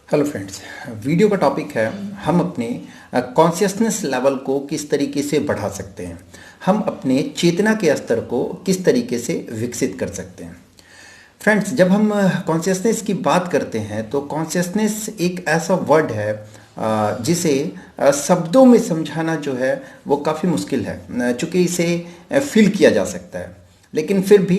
Hello friends. Video का topic है हम अपने कॉन्शियसनेस लेवल को किस तरीके से बढ़ा सकते हैं, हम अपने चेतना के स्तर को किस तरीके से विकसित कर सकते हैं। फ्रेंड्स, जब हम कॉन्शियसनेस की बात करते हैं तो कॉन्शियसनेस एक ऐसा वर्ड है जिसे शब्दों में समझाना जो है वो काफ़ी मुश्किल है, चूँकि इसे फील किया जा सकता है। लेकिन फिर भी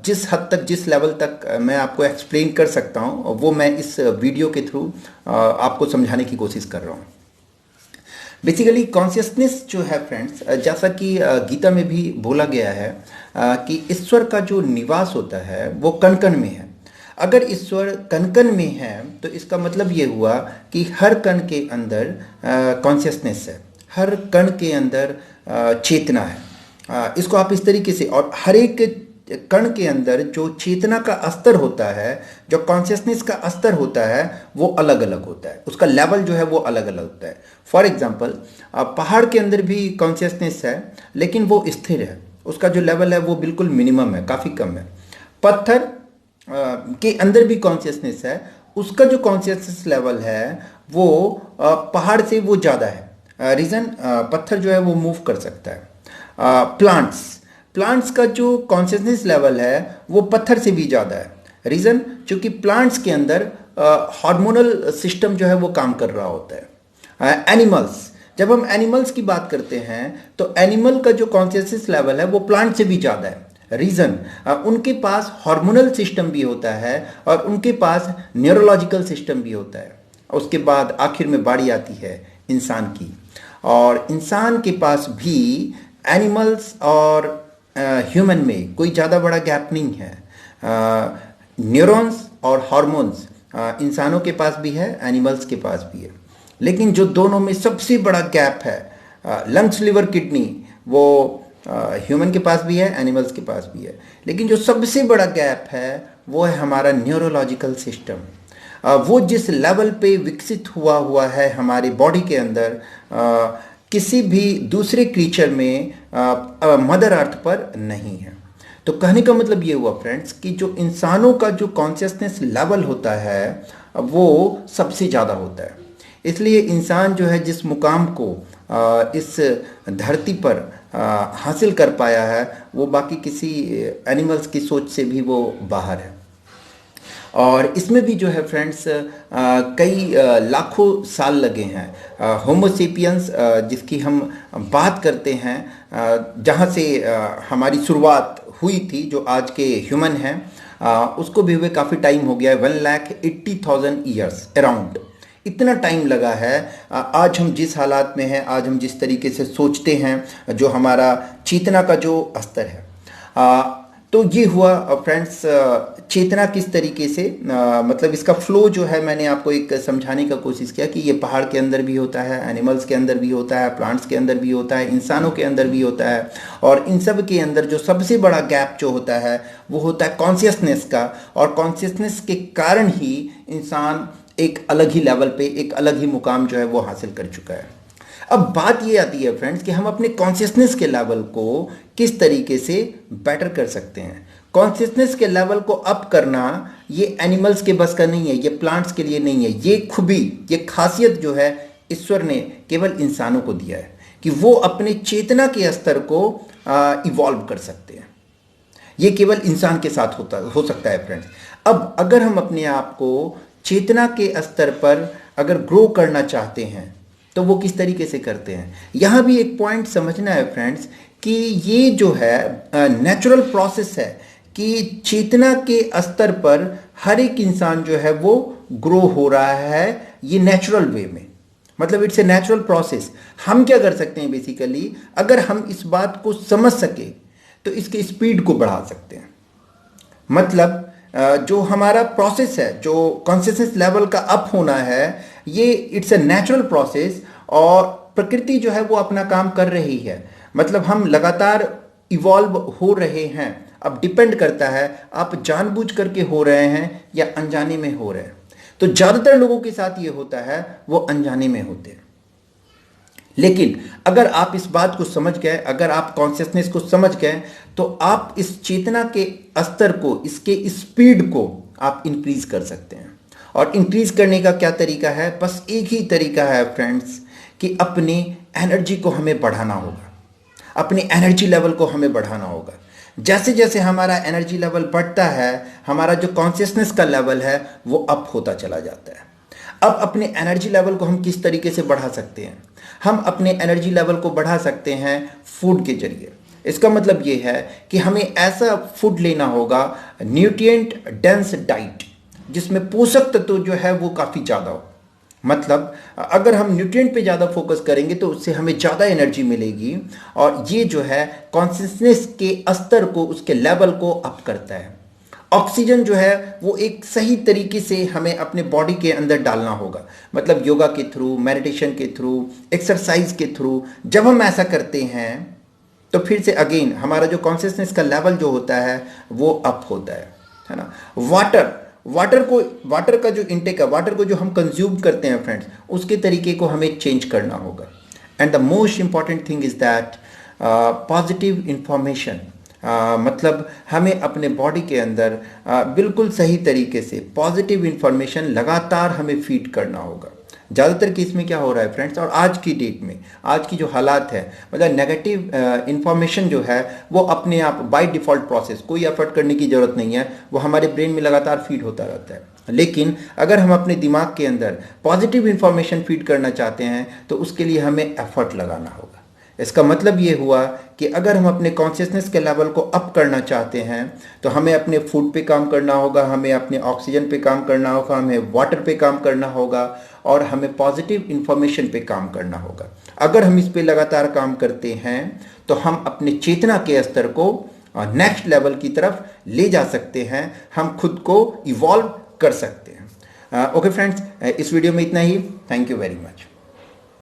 जिस हद तक, जिस लेवल तक मैं आपको एक्सप्लेन कर सकता हूँ वो मैं इस वीडियो के थ्रू आपको समझाने की कोशिश कर रहा हूँ। बेसिकली कॉन्शियसनेस जो है फ्रेंड्स, जैसा कि गीता में भी बोला गया है कि ईश्वर का जो निवास होता है वो कण कण में है। अगर ईश्वर कण कण में है तो इसका मतलब ये हुआ कि हर कण के अंदर कॉन्शियसनेस है, हर कण के अंदर चेतना है। इसको आप इस तरीके से, और हर एक कण के अंदर जो चेतना का स्तर होता है, जो कॉन्शियसनेस का स्तर होता है वो अलग अलग होता है, उसका लेवल जो है वो अलग अलग होता है। फॉर एग्जांपल, पहाड़ के अंदर भी कॉन्शियसनेस है लेकिन वो स्थिर है, उसका जो लेवल है वो बिल्कुल मिनिमम है, काफ़ी कम है। पत्थर के अंदर भी कॉन्शियसनेस है, उसका जो कॉन्शियसनेस लेवल है वो पहाड़ से वो ज़्यादा है। रीज़न, पत्थर जो है वो मूव कर सकता है। प्लांट्स प्लांट्स का जो कॉन्शियसनेस लेवल है वो पत्थर से भी ज़्यादा है। रीज़न, क्योंकि प्लांट्स के अंदर हार्मोनल सिस्टम जो है वो काम कर रहा होता है। एनिमल्स, जब हम एनिमल्स की बात करते हैं तो एनिमल का जो कॉन्शियसनेस लेवल है वो प्लांट से भी ज़्यादा है। रीज़न, उनके पास हार्मोनल सिस्टम भी होता है और उनके पास न्यूरोलॉजिकल सिस्टम भी होता है। उसके बाद आखिर में बारी आती है इंसान की, और इंसान के पास भी एनिमल्स और ह्यूमन में कोई ज़्यादा बड़ा गैप नहीं है। न्यूरॉन्स और हार्मोन्स इंसानों के पास भी है, एनिमल्स के पास भी है। लेकिन जो दोनों में सबसे बड़ा गैप है, लंग्स, लिवर, किडनी, वो ह्यूमन के पास भी है, एनिमल्स के पास भी है। लेकिन जो सबसे बड़ा गैप है वो है हमारा न्यूरोलॉजिकल सिस्टम। वो जिस लेवल पे विकसित हुआ है हमारी बॉडी के अंदर, किसी भी दूसरे क्रीचर में, मदर अर्थ पर नहीं है। तो कहने का मतलब ये हुआ फ्रेंड्स कि जो इंसानों का जो कॉन्शियसनेस लेवल होता है वो सबसे ज़्यादा होता है। इसलिए इंसान जो है जिस मुकाम को इस धरती पर हासिल कर पाया है वो बाकी किसी एनिमल्स की सोच से भी वो बाहर है। और इसमें भी जो है फ्रेंड्स कई लाखों साल लगे हैं। होमोसेपियंस जिसकी हम बात करते हैं, जहाँ से हमारी शुरुआत हुई थी, जो आज के ह्यूमन हैं, उसको भी हुए काफ़ी टाइम हो गया है, 1,80,000 ईयर्स अराउंड। इतना टाइम लगा है। आज हम जिस हालात में हैं, आज हम जिस तरीके से सोचते हैं, जो हमारा चेतना का जो स्तर है, तो ये हुआ फ्रेंड्स चेतना किस तरीके से, मतलब इसका फ्लो जो है मैंने आपको एक समझाने का कोशिश किया कि ये पहाड़ के अंदर भी होता है, एनिमल्स के अंदर भी होता है, प्लांट्स के अंदर भी होता है, इंसानों के अंदर भी होता है। और इन सब के अंदर जो सबसे बड़ा गैप जो होता है वो होता है कॉन्शियसनेस का, और कॉन्शियसनेस के कारण ही इंसान एक अलग ही लेवल पे, एक अलग ही मुकाम जो है वो हासिल कर चुका है। अब बात ये आती है फ्रेंड्स कि हम अपने कॉन्शियसनेस के लेवल को किस तरीके से बेटर कर सकते हैं। कॉन्शियसनेस के लेवल को अप करना ये एनिमल्स के बस का नहीं है, ये प्लांट्स के लिए नहीं है। ये खूबी, ये खासियत जो है ईश्वर ने केवल इंसानों को दिया है कि वो अपने चेतना के स्तर को इवॉल्व कर सकते हैं। ये केवल इंसान के साथ हो सकता है फ्रेंड्स। अब अगर हम अपने आप को चेतना के स्तर पर अगर ग्रो करना चाहते हैं तो वो किस तरीके से करते हैं। यहाँ भी एक पॉइंट समझना है फ्रेंड्स कि ये जो है नेचुरल प्रोसेस है कि चेतना के स्तर पर हर एक इंसान जो है वो ग्रो हो रहा है, ये नेचुरल वे में, मतलब इट्स ए नेचुरल प्रोसेस। हम क्या कर सकते हैं बेसिकली, अगर हम इस बात को समझ सके तो इसके स्पीड को बढ़ा सकते हैं। मतलब जो हमारा प्रोसेस है, जो कॉन्शियसनेस लेवल का अप होना है, ये इट्स अ नेचुरल प्रोसेस, और प्रकृति जो है वो अपना काम कर रही है। मतलब हम लगातार इवॉल्व हो रहे हैं। अब डिपेंड करता है आप जानबूझ करके हो रहे हैं या अनजाने में हो रहे हैं। तो ज़्यादातर लोगों के साथ ये होता है वो अनजाने में होते हैं। लेकिन अगर आप इस बात को समझ गए, अगर आप कॉन्शियसनेस को समझ गए, तो आप इस चेतना के स्तर को, इसके स्पीड को आप इंक्रीज कर सकते हैं। और इंक्रीज करने का क्या तरीका है? बस एक ही तरीका है फ्रेंड्स कि अपनी एनर्जी को हमें बढ़ाना होगा, अपनी एनर्जी लेवल को हमें बढ़ाना होगा। जैसे जैसे हमारा एनर्जी लेवल बढ़ता है, हमारा जो कॉन्शियसनेस का लेवल है वो अप होता चला जाता है। अब अपने एनर्जी लेवल को हम किस तरीके से बढ़ा सकते हैं? हम अपने एनर्जी लेवल को बढ़ा सकते हैं फूड के जरिए। इसका मतलब ये है कि हमें ऐसा फूड लेना होगा, न्यूट्रिएंट डेंस डाइट, जिसमें पोषक तत्व जो है वो काफ़ी ज़्यादा हो। मतलब अगर हम न्यूट्रिएंट पे ज़्यादा फोकस करेंगे तो उससे हमें ज़्यादा एनर्जी मिलेगी, और ये जो है कॉन्शियसनेस के स्तर को, उसके लेवल को अप करता है। ऑक्सीजन जो है वो एक सही तरीके से हमें अपने बॉडी के अंदर डालना होगा, मतलब योगा के थ्रू, मेडिटेशन के थ्रू, एक्सरसाइज के थ्रू। जब हम ऐसा करते हैं तो फिर से अगेन हमारा जो कॉन्शियसनेस का लेवल जो होता है वो अप होता है ना। वाटर का जो इंटेक है, वाटर को जो हम कंज्यूम करते हैं फ्रेंड्स, उसके तरीके को हमें चेंज करना होगा। And the most important thing is that positive information, मतलब हमें अपने बॉडी के अंदर बिल्कुल सही तरीके से पॉजिटिव इंफॉर्मेशन लगातार हमें फीड करना होगा। ज़्यादातर केस में क्या हो रहा है फ्रेंड्स, और आज की डेट में, आज की जो हालात है, मतलब नेगेटिव इंफॉर्मेशन जो है वो अपने आप बाय डिफ़ॉल्ट प्रोसेस, कोई एफर्ट करने की ज़रूरत नहीं है, वो हमारे ब्रेन में लगातार फीड होता रहता है। लेकिन अगर हम अपने दिमाग के अंदर पॉजिटिव इंफॉर्मेशन फीड करना चाहते हैं तो उसके लिए हमें एफर्ट लगाना होगा। इसका मतलब ये हुआ कि अगर हम अपने कॉन्शियसनेस के लेवल को अप करना चाहते हैं तो हमें अपने फूड पे काम करना होगा, हमें अपने ऑक्सीजन पे काम करना होगा, हमें वाटर पे काम करना होगा, और हमें पॉजिटिव इंफॉर्मेशन पे काम करना होगा। अगर हम इस पे लगातार काम करते हैं तो हम अपने चेतना के स्तर को नेक्स्ट लेवल की तरफ ले जा सकते हैं, हम खुद को इवॉल्व कर सकते हैं। ओके फ्रेंड्स, इस वीडियो में इतना ही। Thank you very much.